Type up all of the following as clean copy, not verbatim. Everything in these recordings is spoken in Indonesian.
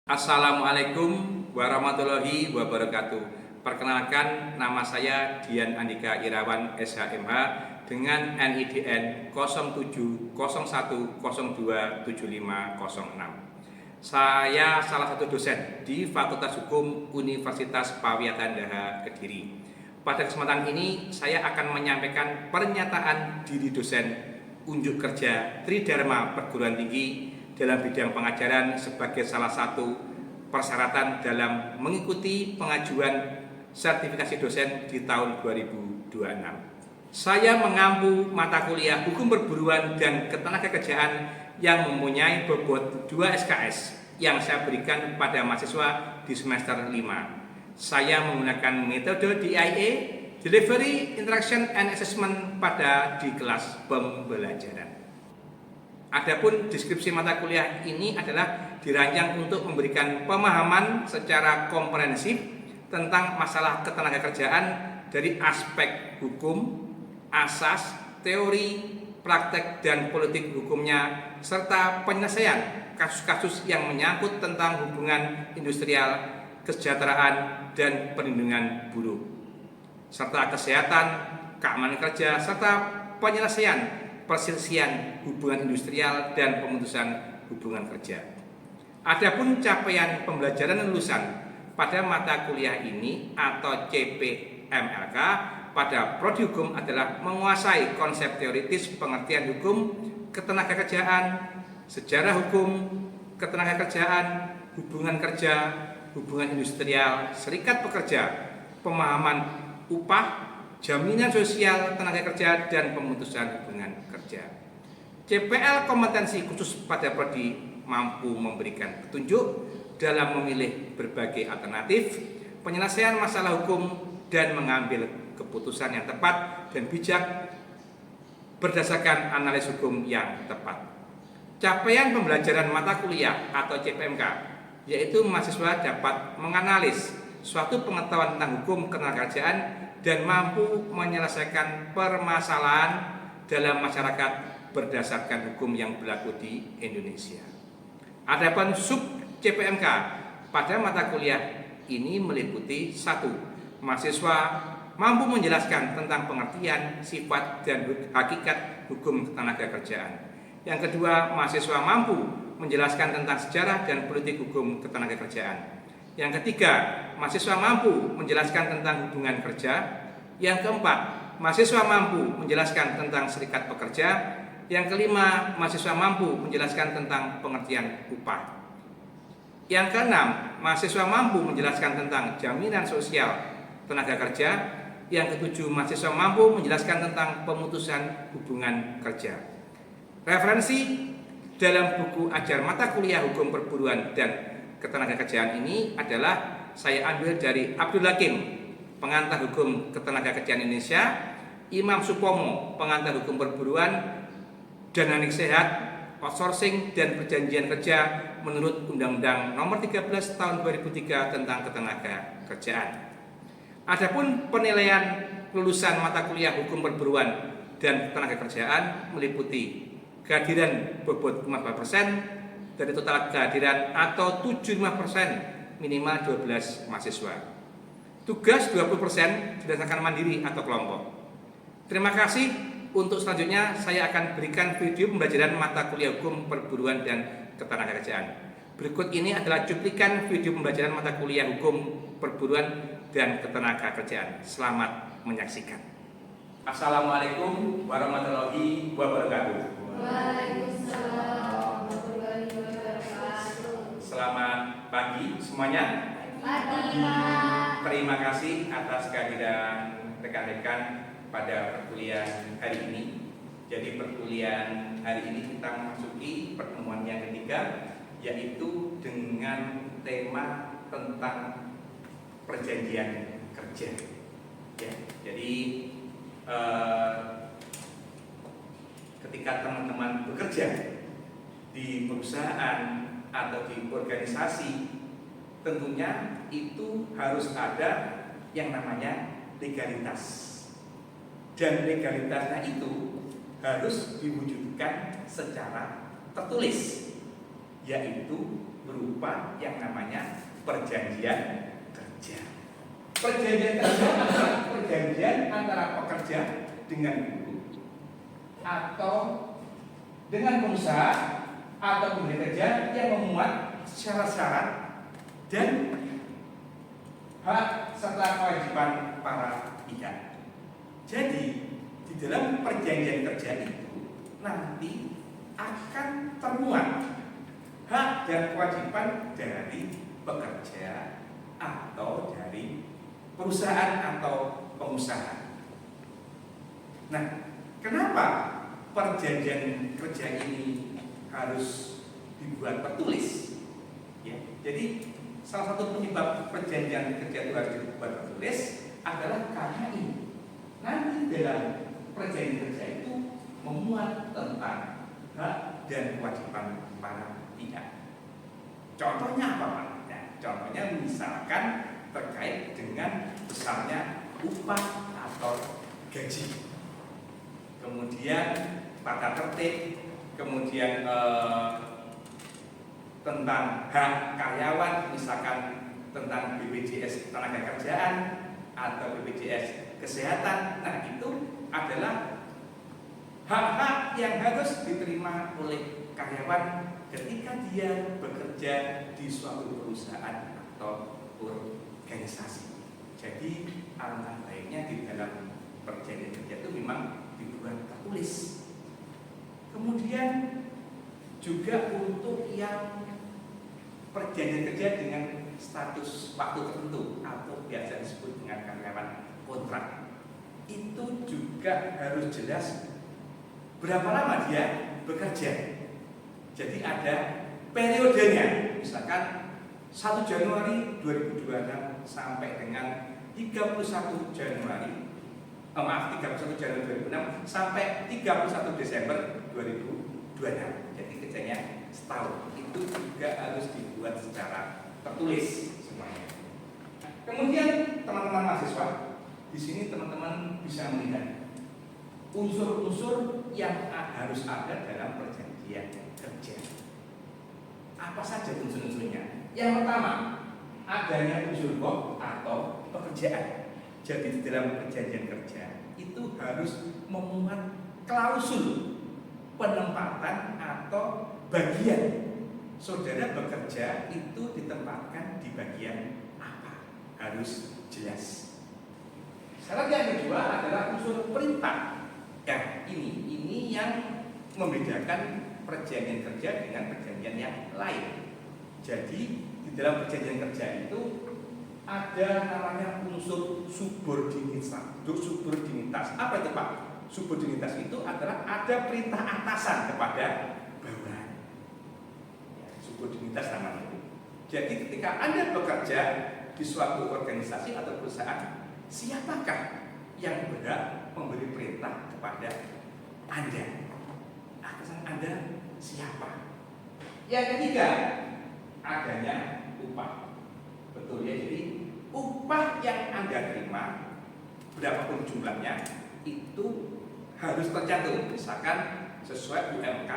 Assalamualaikum warahmatullahi wabarakatuh. Perkenalkan, nama saya Dian Andika Irawan SHMH dengan NIDN 0701027506. Saya salah satu dosen di Fakultas Hukum Universitas Pawiatan Daha Kediri. Pada kesempatan ini saya akan menyampaikan pernyataan diri dosen unjuk kerja Tridharma Perguruan Tinggi dalam bidang pengajaran sebagai salah satu persyaratan dalam mengikuti pengajuan sertifikasi dosen di tahun 2026. Saya mengampu mata kuliah Hukum Perburuan dan Ketenagakerjaan yang mempunyai bobot 2 SKS yang saya berikan kepada mahasiswa di semester 5. Saya menggunakan metode DIA, Delivery, Interaction, and Assessment pada di kelas pembelajaran. Adapun deskripsi mata kuliah ini adalah dirancang untuk memberikan pemahaman secara komprehensif tentang masalah ketenagakerjaan dari aspek hukum, asas, teori, praktek, dan politik hukumnya, serta penyelesaian kasus-kasus yang menyangkut tentang hubungan industrial, kesejahteraan, dan perlindungan buruh, serta kesehatan, keamanan kerja, serta penyelesaian perselisihan hubungan industrial dan pemutusan hubungan kerja. Adapun capaian pembelajaran lulusan pada mata kuliah ini atau CPMLK pada prodi hukum adalah menguasai konsep teoritis pengertian hukum, ketenagakerjaan, sejarah hukum, ketenagakerjaan, hubungan kerja, hubungan industrial, serikat pekerja, pemahaman upah, jaminan sosial tenaga kerja, dan pemutusan hubungan kerja. CPL kompetensi khusus pada prodi mampu memberikan petunjuk dalam memilih berbagai alternatif, penyelesaian masalah hukum, dan mengambil keputusan yang tepat dan bijak berdasarkan analis hukum yang tepat. Capaian pembelajaran mata kuliah atau CPMK yaitu mahasiswa dapat menganalisis suatu pengetahuan tentang hukum ketenagakerjaan dan mampu menyelesaikan permasalahan dalam masyarakat berdasarkan hukum yang berlaku di Indonesia. Adapun sub CPMK pada mata kuliah ini meliputi 1. Mahasiswa mampu menjelaskan tentang pengertian, sifat, dan hakikat hukum ketenagakerjaan. Yang kedua, mahasiswa mampu menjelaskan tentang sejarah dan politik hukum ketenagakerjaan. Yang ketiga, mahasiswa mampu menjelaskan tentang hubungan kerja. Yang keempat, mahasiswa mampu menjelaskan tentang serikat pekerja. Yang kelima, mahasiswa mampu menjelaskan tentang pengertian upah. Yang keenam, mahasiswa mampu menjelaskan tentang jaminan sosial tenaga kerja. Yang ketujuh, mahasiswa mampu menjelaskan tentang pemutusan hubungan kerja. Referensi dalam buku ajar mata kuliah Hukum Perburuan dan Ketenagakerjaan ini adalah saya ambil dari Abdul Hakim, pengantar hukum ketenagakerjaan Indonesia, Imam Supomo, pengantar hukum perburuan, Dananik Sehat, outsourcing, dan perjanjian kerja menurut Undang-Undang Nomor 13 Tahun 2003 tentang ketenagakerjaan. Adapun penilaian lulusan mata kuliah hukum perburuan dan ketenagakerjaan meliputi kehadiran bobot 15% dari total kehadiran atau 75% minimal 12 mahasiswa. Tugas 20% berdasarkan mandiri atau kelompok. Terima kasih. Untuk selanjutnya saya akan berikan video pembelajaran mata kuliah hukum perburuan dan ketenagakerjaan. Berikut ini adalah cuplikan video pembelajaran mata kuliah hukum perburuan dan ketenagakerjaan. Selamat menyaksikan. Assalamualaikum warahmatullahi wabarakatuh. Waalaikumsalam. Selamat pagi semuanya. Pagi, Pak. Terima kasih atas kehadiran rekan-rekan pada perkuliahan hari ini. Jadi perkuliahan hari ini kita memasuki pertemuan yang ketiga, yaitu dengan tema tentang perjanjian kerja. Ya, jadi ketika teman-teman bekerja di perusahaan atau di organisasi, tentunya itu harus ada yang namanya legalitas, dan legalitasnya itu harus diwujudkan secara tertulis, yaitu berupa yang namanya perjanjian kerja. Perjanjian kerja adalah perjanjian antara pekerja dengan buruh atau dengan pengusaha atau pemberi kerja yang memuat syarat-syarat dan hak serta kewajiban para pihak. Jadi di dalam perjanjian kerja itu nanti akan termuat hak dan kewajiban dari pekerja atau dari perusahaan atau pengusaha. Nah, kenapa perjanjian kerja ini harus dibuat tertulis? Ya, jadi salah satu penyebab perjanjian kerja itu harus dibuat tertulis adalah karena ini. Nanti dalam perjanjian kerja itu memuat tentang hak dan kewajiban para pihak. Contohnya apa, Pak? Nah, contohnya misalkan terkait dengan besarnya upah atau gaji, kemudian tata tertib, kemudian tentang hak karyawan, misalkan tentang BPJS tenaga kerjaan atau BPJS kesehatan. Nah, itu adalah hak-hak yang harus diterima oleh karyawan ketika dia bekerja di suatu perusahaan atau organisasi. Jadi alangkah baiknya di dalam perjanjian kerja itu memang dibuat tertulis. Kemudian juga untuk yang perjanjian kerja dengan status waktu tertentu atau biasa disebut dengan karyawan kontrak, itu juga harus jelas berapa lama dia bekerja. Jadi ada periodenya, misalkan 1 Januari 2026 sampai dengan 31 Januari 31 Januari 2006 sampai 31 Desember 2026. Jadi kerjanya setahun. Itu juga harus dibuat secara tertulis semuanya. Kemudian teman-teman mahasiswa, di sini teman-teman bisa melihat unsur-unsur yang harus ada dalam perjanjian kerja. Apa saja unsur-unsurnya? Yang pertama, adanya unsur hak atau pekerjaan. Jadi di dalam perjanjian kerja itu harus memuat klausul penempatan atau bagian. Saudara bekerja itu ditempatkan di bagian apa? Harus jelas. Syarat yang kedua adalah unsur perintah. Ya, ini yang membedakan perjanjian kerja dengan perjanjian yang lain. Jadi di dalam perjanjian kerja itu ada namanya unsur subordinitas. Subordinitas apa itu, Pak? Subordinitas itu adalah ada perintah atasan kepada bawahan. Ya, subordinitas namanya itu. Jadi ketika Anda bekerja di suatu organisasi atau perusahaan, siapakah yang berhak memberi perintah kepada Anda? Atasan Anda siapa? Yang ketiga, adanya upah. Betul ya, jadi upah yang Anda terima, berapapun jumlahnya, itu harus tercantum. Misalkan sesuai UMK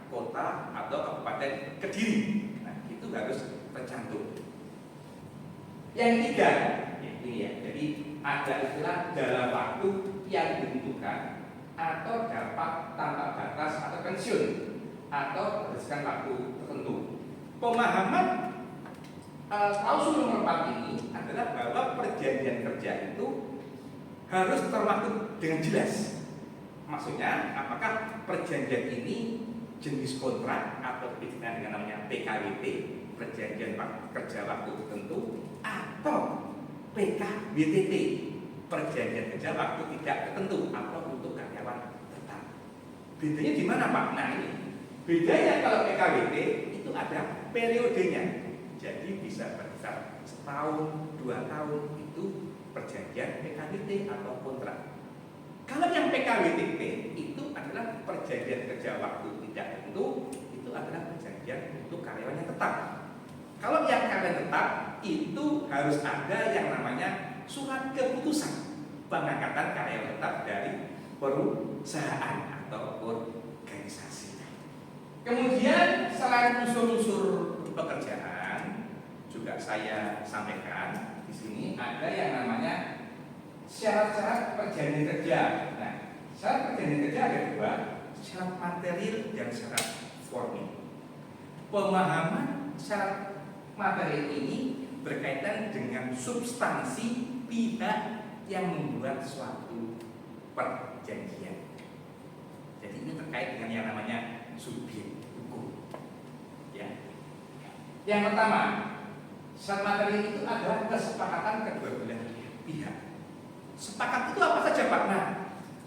kota atau kabupaten Kediri. Nah, itu harus tercantum. Yang ketiga, ini ya, jadi ada istilah dalam waktu yang ditentukan atau dapat tanpa batas atau pensiun atau berdasarkan waktu tertentu. Pemahaman klausul nomor 4 ini adalah bahwa perjanjian kerja itu harus termaktub dengan jelas. Maksudnya, apakah perjanjian ini jenis kontrak atau dikenal dengan namanya PKWT, perjanjian kerja waktu tertentu, atau PKWTT, perjanjian kerja waktu tidak tertentu atau untuk karyawan tetap. Bedanya di mana, Pak? Nah, ini bedanya kalau PKWT itu ada periodenya. Jadi bisa berkisar setahun, 2 tahun, itu perjanjian PKWT atau kontrak. Kalau yang PKWTT itu adalah perjanjian kerja waktu tidak tertentu, itu adalah perjanjian untuk karyawan yang tetap. Kalau yang karyawan tetap itu harus ada yang namanya surat keputusan pengangkatan karyawan tetap dari perusahaan atau organisasi. Kemudian selain unsur-unsur pekerjaan, saya sampaikan di sini ada yang namanya syarat-syarat perjanjian kerja. Nah, syarat perjanjian kerja ada dua, syarat material dan syarat formil. Pemahaman syarat material ini berkaitan dengan substansi pihak yang membuat suatu perjanjian. Jadi ini terkait dengan yang namanya subjek hukum. Ya. Yang pertama, syarat material itu adalah kesepakatan kedua belah pihak. Sepakat itu apa saja Pak? Nah,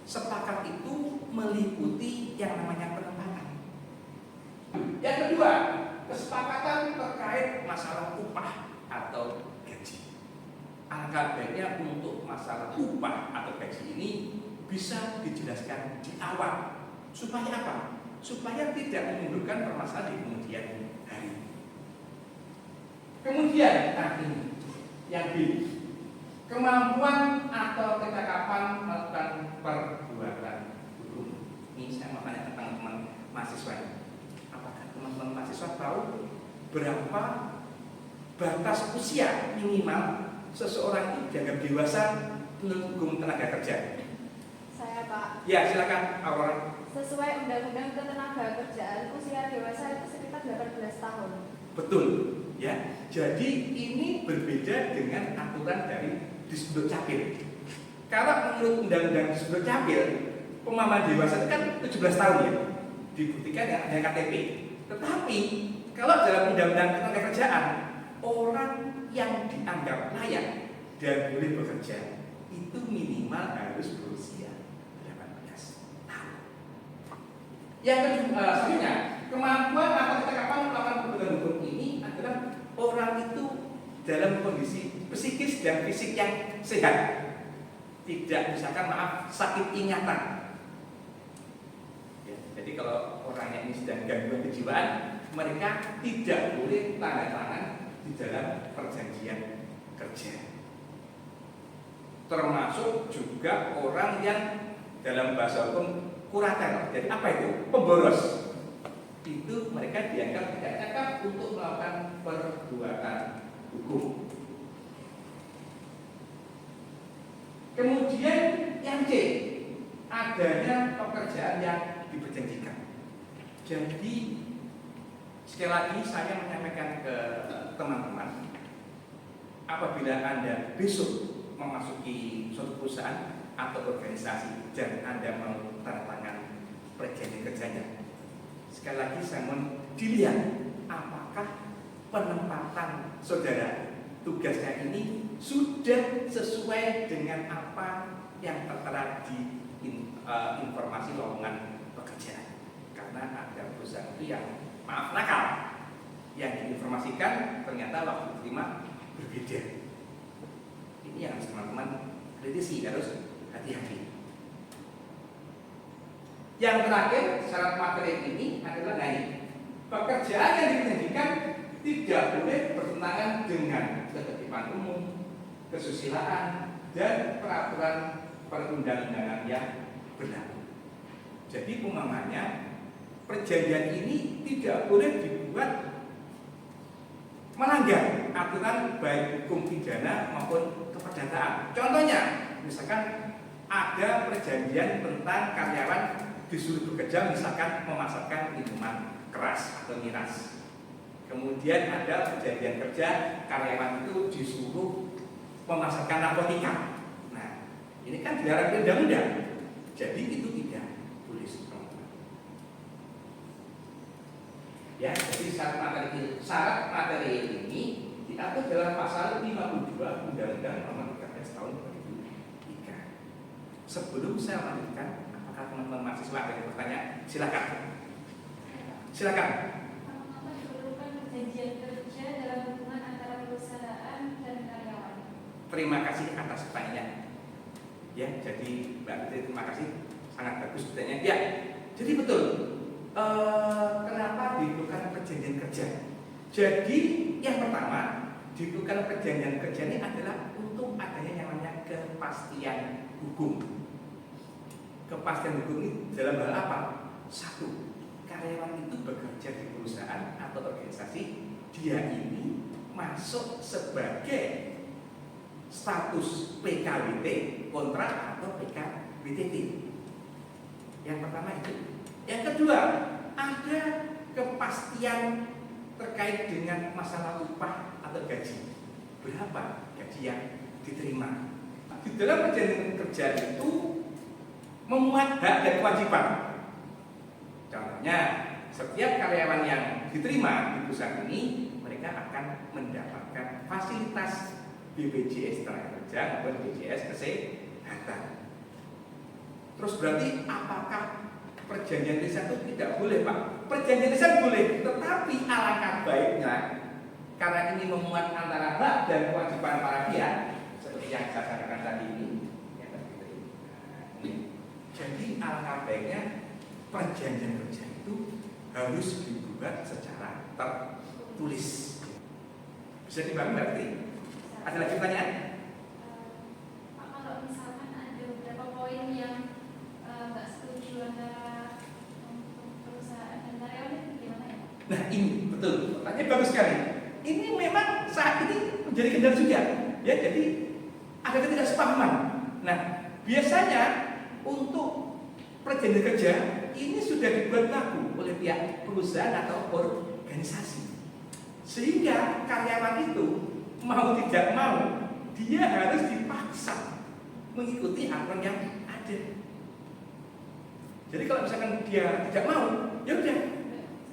sepakat itu meliputi yang namanya penempatan. Yang kedua, kesepakatan terkait masalah upah atau gaji. Alangkah baiknya untuk masalah upah atau gaji ini bisa dijelaskan di awal. Supaya apa? Supaya tidak menimbulkan permasalahan di kemudian hari. Kemudian, nah ini yang B, kemampuan atau kecakapan melakukan perbuatan hukum. Ini saya mau tanya tentang teman mahasiswa. Apakah teman-teman mahasiswa tahu berapa batas usia minimal seseorang itu dianggap dewasa menurut hukum tenaga kerja? Saya Pak. Ya, silakan Aurora. Sesuai Undang-Undang Ketenagakerjaan, usia dewasa itu sekitar 18 tahun. Betul, ya. Jadi ini berbeda dengan aturan dari Disduk Capil. Karena menurut Undang-Undang Disduk Capil, pemahaman dewasa itu kan 17 tahun ya, dibuktikan dengan KTP. Tetapi kalau dalam Undang-Undang Ketenagakerjaan, orang yang dianggap layak dan boleh bekerja itu minimal harus berusia 18 tahun. Yang kedua, selanjutnya, kemampuan atau kecakapan melakukan perbuatan hukum ini adalah orang itu dalam kondisi psikis dan fisik yang sehat, tidak misalkan sakit ingatan. Ya, jadi kalau orangnya ini sedang gangguan kejiwaan, mereka tidak boleh tanda tangan di dalam perjanjian kerja. Termasuk juga orang yang dalam bahasa hukum kurator. Jadi apa itu? Pemboros. Itu mereka dianggap tidak cakap untuk melakukan perbuatan hukum. Kemudian yang C, adanya pekerjaan yang diperjanjikan. Jadi sekali lagi saya menyampaikan ke teman-teman, apabila Anda besok memasuki suatu perusahaan atau organisasi dan Anda mau tanda tangan perjanjian kerjanya, sekali lagi saya mohon dilihat apakah penempatan saudara tugasnya ini sudah sesuai dengan apa yang tertera di informasi lowongan pekerjaan. Karena ada perusahaan itu yang maaf nakal, yang diinformasikan ternyata waktu diterima berbeda. Ini yang harus teman-teman kritisi, harus hati-hati. Yang terakhir, syarat materi ini adalah pekerjaan yang diperjanjikan tidak boleh bertentangan dengan ketertiban umum, kesusilaan, dan peraturan perundang-undangan yang berlaku. Jadi umpamanya perjanjian ini tidak boleh dibuat melanggar aturan baik hukum pidana maupun keperdataan. Contohnya, misalkan ada perjanjian tentang karyawan disuruh bekerja, misalkan memasarkan minuman keras atau miras. Kemudian ada perjanjian kerja karyawan itu disuruh memasarkan narkotika. Nah, ini kan dilarang undang-undang. Jadi itu tidak boleh. Ya, jadi syarat materi ini diatur dalam pasal 52 Undang-Undang Nomor 13 Tahun 2003. Sebelum saya lanjutkan, apakah teman-teman mahasiswa ada yang bertanya? Silakan. Silakan. Apa diperlukan perjanjian kerja dalam hubungan antara perusahaan dan karyawan? Terima kasih atas pertanyaan. Ya, jadi Mbak Putri, terima kasih, sangat bagus pertanyaannya. Ya, jadi betul. Kenapa diperlukan perjanjian kerja? Jadi yang pertama, diperlukan perjanjian kerja ini adalah untuk adanya yang namanya kepastian hukum. Kepastian hukum ini dalam hal apa? Satu, karyawan itu bekerja di perusahaan atau organisasi, dia ini masuk sebagai status PKWT kontrak atau PKWTT. Yang pertama itu. Yang kedua, ada kepastian terkait dengan masalah upah atau gaji. Berapa gaji yang diterima? Di dalam perjanjian kerja itu memuat hak dan kewajiban. Contohnya, setiap karyawan yang diterima di perusahaan ini, mereka akan mendapatkan fasilitas BPJS Tenagakerja maupun BPJS Kesehatan. Terus berarti apakah perjanjian lisan itu tidak boleh, Pak? Perjanjian lisan boleh, tetapi alangkah baiknya karena ini memuat antara hak dan kewajiban para pihak seperti yang saya sampaikan tadi ini. Jadi alangkah baiknya perjanjian kerja itu harus dibuat secara tertulis. Bisa dipahami berarti? Ada lagi pertanyaan? Pak, kalau misalkan ada beberapa poin yang nggak setuju antara perusahaan dan karyawan itu gimana ya? Nah ini betul, pertanyaan bagus sekali. Ini memang saat ini menjadi kendala juga, ya. Jadi ada ketidaksepahaman. Nah biasanya untuk perjanjian kerja ini sudah dibuat laku oleh pihak perusahaan atau organisasi, sehingga karyawan itu mau tidak mau dia harus dipaksa mengikuti aturan yang ada. Jadi kalau misalkan dia tidak mau, ya udah,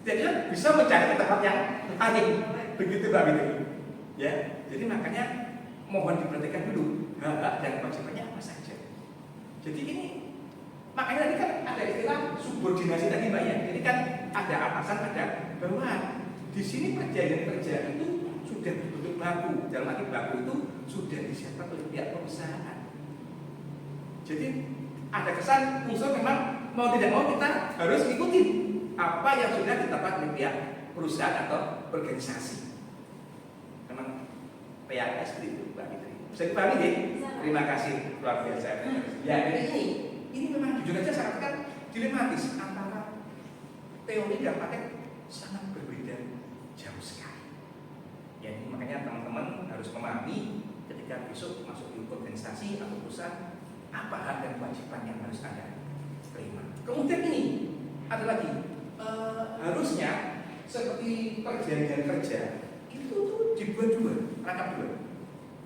dia bisa mencari tempat yang lain. Begitu Mbak Binti. Ya, jadi makanya mohon diperhatikan dulu hak dan kewajibannya apa saja. Jadi ini makanya tadi kan ada istilah subordinasi tadi Mbak ya. Jadi kan ada atasan, ada bawahan. Di sini perjanjian kerja itu sudah dibentuk baku. Dalam arti baku itu sudah disiapkan oleh pihak perusahaan. Jadi ada kesan unsur memang mau tidak mau kita harus ikutin apa yang sudah ditetapkan oleh pihak perusahaan atau organisasi. Memang PAS itu Mbak Fitri. Bisa dipahami ya? Terima kasih luar biasa. Ya, jadi ini memang jujur aja saya katakan dilematis antara teori dan praktek sangat berbeda jauh sekali. Ya, ini makanya teman-teman harus memahami ketika besok masuk di organisasi atau perusahaan apa hak dan kewajiban yang harus Anda terima. Kemudian ini ada lagi harusnya seperti perjanjian kerja itu tuh dibuat dua, rangkap dua.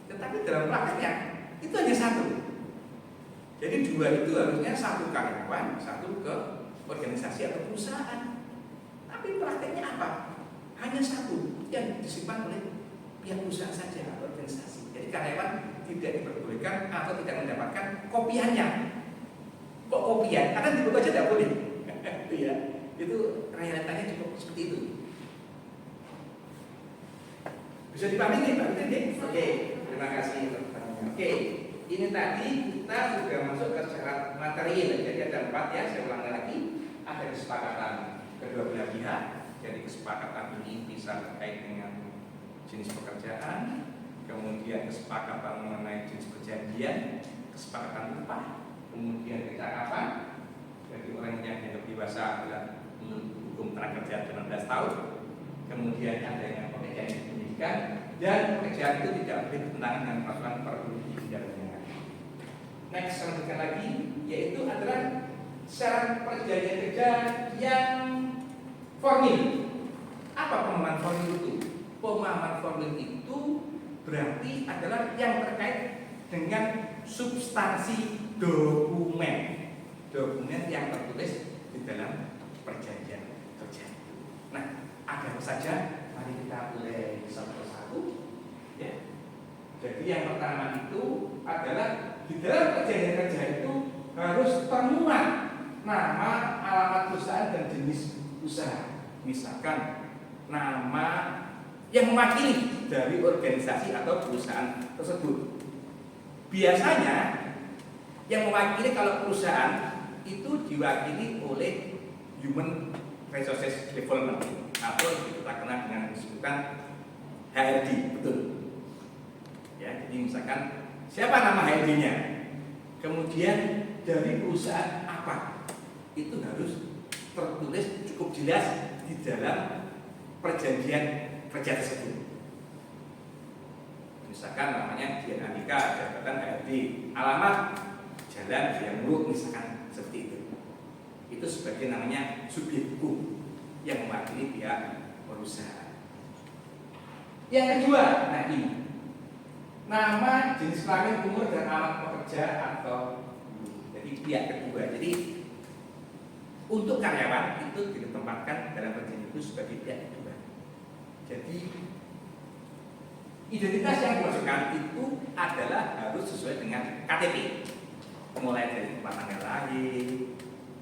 Tetapi dalam prakteknya itu hanya satu. Jadi dua itu harusnya satu karyawan, satu ke organisasi atau perusahaan. Tapi prakteknya apa? Hanya satu yang disimpan oleh pihak perusahaan saja atau organisasi. Jadi karyawan tidak diperbolehkan atau tidak mendapatkan kopiannya. Kok kopian? Karena di buku aja tidak boleh. Ya, itu realitanya cukup seperti itu. Bisa dipahami nih Pak Fitri? Oke, terima kasih untuk pertanyaannya. Oke, ini tadi kita sudah masuk ke syarat material. Jadi ada 4 ya, saya ulangi lagi. Ada kesepakatan kedua belah pihak. Jadi kesepakatan ini bisa terkait dengan jenis pekerjaan, kemudian kesepakatan mengenai jenis perjanjian, kesepakatan upah, kemudian kecakapan. Jadi orang yang dianggap dewasa adalah hukum tenaga kerja 19 tahun. Kemudian ada yang pekerjaan pendidikan dan pekerjaan itu tidak boleh bertentangan dengan peraturan perundang undangan. Next, selanjutnya lagi yaitu adalah syarat perjanjian kerja yang formil. Apa pemahaman formil itu? Pemahaman formil itu berarti adalah yang terkait dengan substansi dokumen. Dokumen yang tertulis di dalam perjanjian kerja. Nah, ada apa saja? Mari kita mulai satu persatu. Ya. Jadi yang pertama itu adalah di dalam perjanjian kerja itu harus termuat nama, alamat perusahaan dan jenis usaha. Misalkan nama yang mewakili dari organisasi atau perusahaan tersebut. Biasanya yang mewakili kalau perusahaan itu diwakili oleh Human Resources Development atau kita kenal dengan sebutan HRD, betul. Ya, jadi misalkan siapa nama HRD-nya, kemudian dari perusahaan apa, itu harus tertulis cukup jelas di dalam perjanjian kerja tersebut. Misalkan namanya Dian Andika, jabatan HRD, alamat Jalan Hayamuruk, misalkan seperti itu. Itu sebagai namanya subjek hukum yang mewakili pihak perusahaan. Yang kedua, nah ini nama, jenis kelamin, umur, dan alamat pekerja atau jadi pihak kedua. Jadi untuk karyawan itu ditempatkan dalam perjanjian itu sebagai pihak kedua. Jadi identitas yang dimasukkan itu adalah harus sesuai dengan KTP, mulai dari tempat tanggal lahir,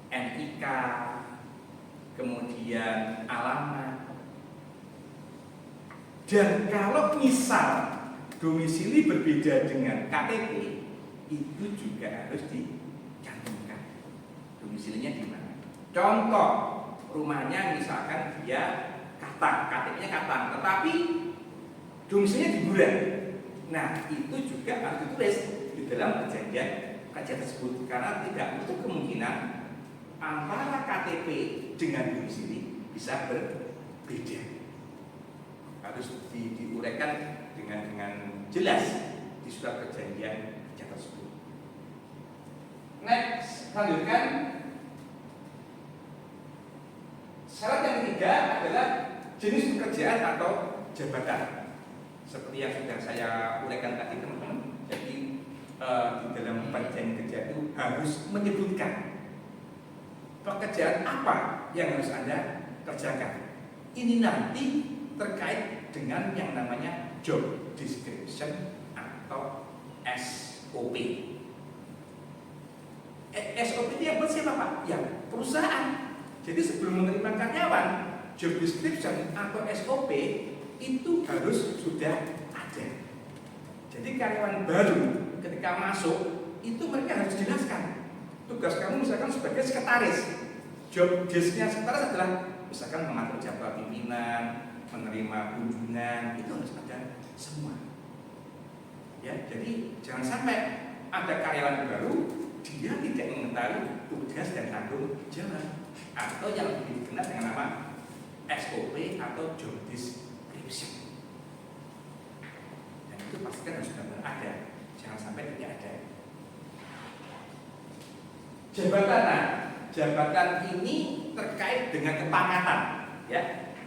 NIK, kemudian alamat. Dan kalau misal domisili berbeda dengan KTP, itu juga harus dicantumkan domisilinya di mana. Contoh, rumahnya misalkan dia Katang, KTP-nya Katang, tetapi domisilinya di Buran. Nah, itu juga harus ditulis di dalam perjanjian kerja tersebut, karena tidak menutup kemungkinan antara KTP dengan domisili bisa berbeda. Harus diuraikan dengan jelas di surat perjanjian kerja tersebut. Next, lanjutkan. Syarat yang ketiga adalah jenis pekerjaan atau jabatan. Seperti yang sudah saya uraikan tadi teman-teman. Jadi di dalam perjanjian kerja itu harus menyebutkan pekerjaan apa yang harus Anda kerjakan. Ini nanti terkait dengan yang namanya job description atau SOP. SOP itu yang buat siapa Pak? Yang perusahaan. Jadi sebelum menerima karyawan, job description atau SOP itu harus sudah ada. Jadi karyawan baru ketika masuk itu mereka harus jelaskan tugas kamu misalkan sebagai sekretaris. Job desk-nya sekretaris adalah misalkan mengatur jadwal pimpinan, menerima kunjungan, itu harus ada semua. Ya, jadi jangan sampai ada karyawan baru dia tidak mengetahui tugas dan tanggung jawab, atau yang lebih dikenal dengan nama SOP atau job description. Dan itu pastikan harus benar-benar ada, jangan sampai tidak ada. Jabatan, nah, jabatan ini terkait dengan kepangkatan, ya.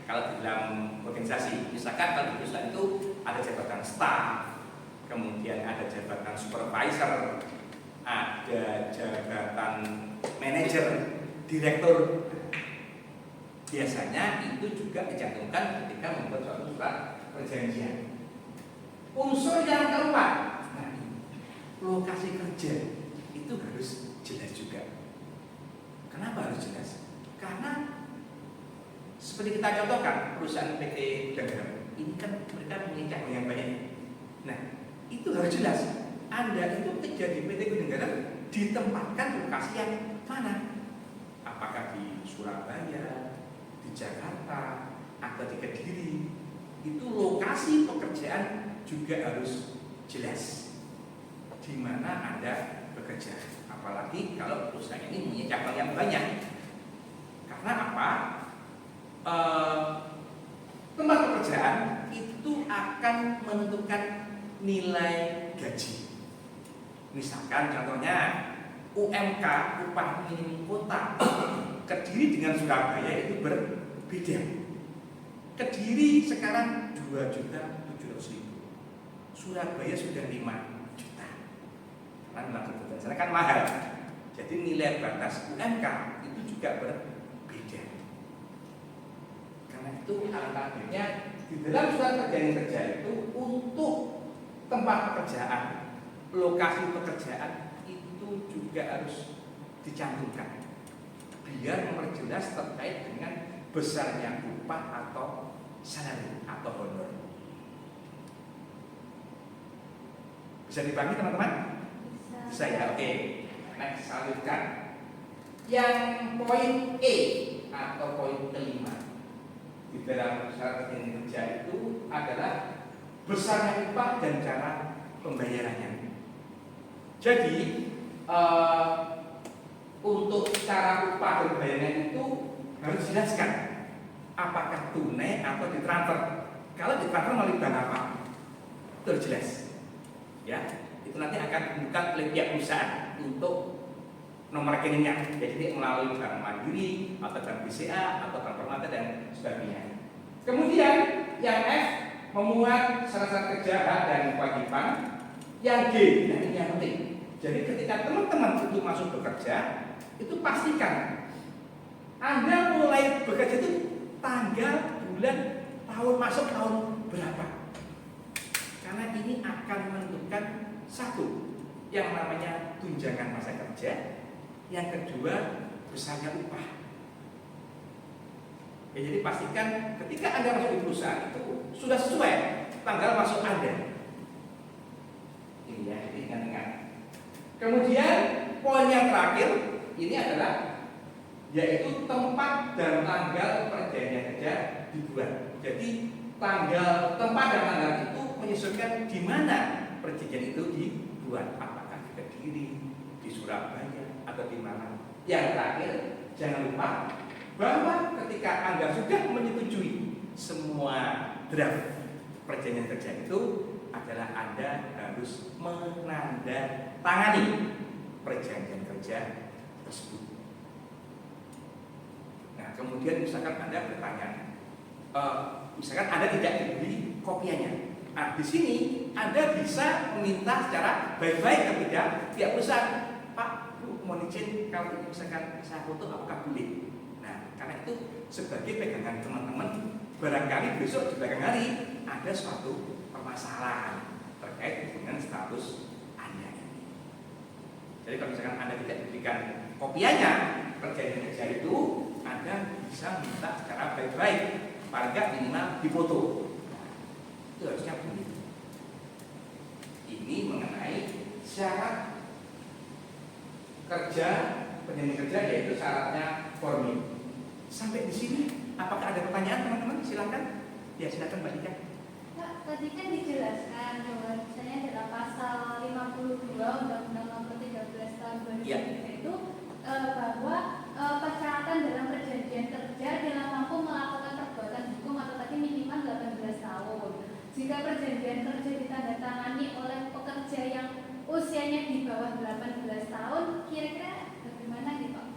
Kalau di dalam organisasi, misalkan kalau di perusahaan itu ada jabatan staff, kemudian ada jabatan supervisor, ada jabatan manajer, direktur. Biasanya itu juga dicantumkan ketika membuat suatu surat perjanjian. Unsur yang keempat, nah, lokasi kerja itu harus jelas juga. Kenapa harus jelas? Karena seperti kita contohkan perusahaan PT Dagang ini kan mereka punya cabang yang banyak. Nah, itu harus jelas. Anda itu kerja di PT Dagang ditempatkan lokasi yang mana? Apakah di Surabaya, di Jakarta, atau di Kediri? Itu lokasi pekerjaan juga harus jelas di mana Anda bekerja. Apalagi kalau perusahaan ini punya cabang yang banyak. Karena apa? Tempat pekerjaan itu akan menentukan nilai gaji. Misalkan contohnya UMK, upah minimum kota Kediri dengan Surabaya itu berbeda. Kediri sekarang 2.700.000, Surabaya sudah 5 juta. Karena memang kebutuhan sana kan mahal. Jadi nilai batas UMK itu juga berbeda. Karena itu alangkahnya di dalam surat perjanjian kerja itu untuk tempat pekerjaan, lokasi pekerjaan itu juga harus dicantumkan biar memperjelas terkait dengan besarnya upah atau salary atau honor. Bisa dipahami teman-teman? Bisa ya, oke. Next, lanjutkan. Yang poin E atau poin kelima di dalam syarat perjanjian kerja itu adalah besarnya upah dan cara pembayarannya. Jadi untuk cara upah dan pembayarannya itu harus dijelaskan apakah tunai atau ditransfer. Kalau ditransfer melalui bank apa? terjelas. Ya, itu nanti akan dibuka oleh pihak perusahaan untuk nomor rekeningnya. Jadi melalui bank mandiri atau bank BCA atau bank permata dan sebagainya. Kemudian yang F memuat syarat-syarat kerja, hak dan kewajiban. Yang G, nah ini yang penting. Jadi ketika teman-teman itu masuk bekerja, itu pastikan Anda mulai bekerja itu tanggal, bulan, tahun masuk tahun berapa. Karena ini akan menentukan satu, yang namanya tunjangan masa kerja, yang kedua besarnya upah. Ya, jadi pastikan ketika Anda masuk di perusahaan itu sudah sesuai tanggal masuk Anda. Ini ya, ini ingat-ingat. Kemudian poin yang terakhir ini adalah yaitu tempat dan tanggal perjanjian kerja dibuat. Jadi tempat dan tanggal itu menyesuaikan di mana perjanjian itu dibuat. Apakah di Kediri, di Surabaya, atau di mana? Yang terakhir, jangan lupa bahwa ketika Anda sudah menyetujui semua draft perjanjian kerja itu adalah Anda harus menandatangani perjanjian kerja tersebut. Nah, kemudian misalkan Anda bertanya, misalkan Anda tidak diberi kopiannya. Nah, di sini Anda bisa meminta secara baik-baik kepada pihak perusahaan, Pak, Bu, mohon izin kalau ini misalkan saya foto apakah boleh? Nah, karena itu sebagai pegangan teman-teman, barangkali besok di belakang hari ada suatu permasalahan terkait dengan status Anda ini. Jadi kalau misalkan Anda tidak diberikan kopiannya perjanjian kerja itu, Anda bisa minta secara baik-baik, paling nggak minimal difoto. Itu harusnya boleh. Ini mengenai syarat kerja, perjanjian kerja, yaitu syaratnya formil. Sampai di sini, apakah ada pertanyaan teman-teman? Silakan. Ya, silakan Mbak Dika. Pak, tadi kan dijelaskan bahwa misalnya dalam pasal 52 Undang-Undang Nomor 13 Tahun 2003 Ya. itu bahwa persyaratan dalam perjanjian kerja adalah mampu melakukan perbuatan hukum atau tadi minimal 18 tahun. Jika perjanjian kerja ditandatangani oleh pekerja yang usianya di bawah 18 tahun, kira-kira bagaimana nih Pak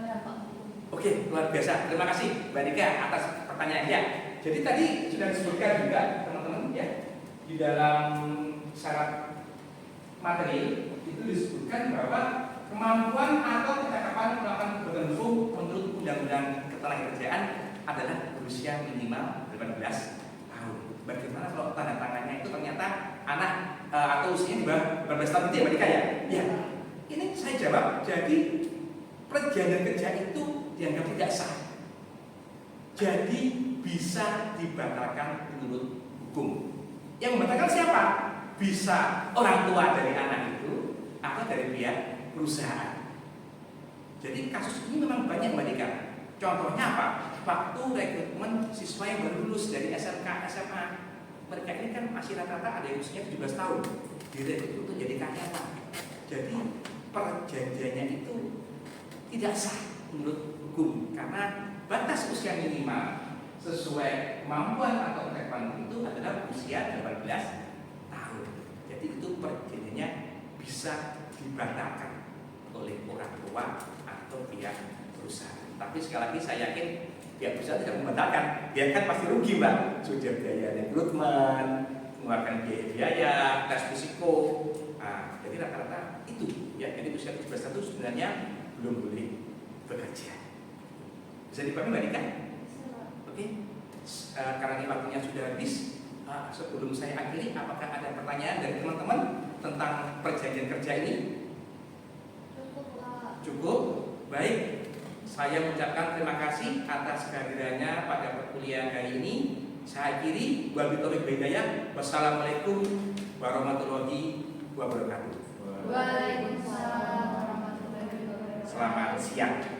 dampak hukum? Oke, luar biasa. Terima kasih Mbak Dika atas pertanyaannya. Jadi tadi sudah disebutkan juga teman-teman ya, di dalam syarat materi itu disebutkan bahwa kemampuan atau kecakapan melakukan perbuatan hukum menurut Undang-Undang Ketenagakerjaan adalah berusia minimal 18 tahun. Bagaimana kalau tanda tangannya itu ternyata anak atau usianya di bawah 18 tahun itu ya Mbak Dika ya? Ya. Ini saya jawab, jadi perjanjian kerja itu dianggap tidak sah. Jadi bisa dibatalkan menurut hukum. Yang membatalkan siapa? Bisa orang tua dari anak itu atau dari pihak perusahaan. Jadi kasus ini memang banyak Mbak Dika. Contohnya apa? Waktu rekrutmen siswa yang baru lulus dari SMK, SMA, mereka ini kan masih rata-rata ada yang usianya 17 tahun, direkrut untuk jadi karyawan. Jadi perjanjiannya itu tidak sah menurut hukum karena batas usia minimal sesuai kemampuan atau kemampuan itu adalah usia 18 tahun. Jadi itu perjanjiannya bisa dibatalkan oleh orang tua atau pihak perusahaan. Tapi sekali lagi saya yakin pihak perusahaan tidak membatalkan, dia kan pasti rugi Mbak, sudah biaya rekrutmen, mengeluarkan biaya tes risiko. Nah, jadi rata-rata itu ya, jadi usia 17 tahun itu sebenarnya belum boleh bekerja. Bisa dipahami Mbak Dika? Oke. Karena ini waktunya sudah habis, sebelum saya akhiri, apakah ada pertanyaan dari teman-teman tentang perjanjian kerja ini? Cukup Pak. Cukup. Baik. Saya mengucapkan terima kasih atas kehadirannya pada perkuliahan hari ini. Saya akhiri. Wabillahi hidayah. Wassalamualaikum warahmatullahi wabarakatuh. Waalaikumsalam warahmatullahi wabarakatuh. Selamat siang.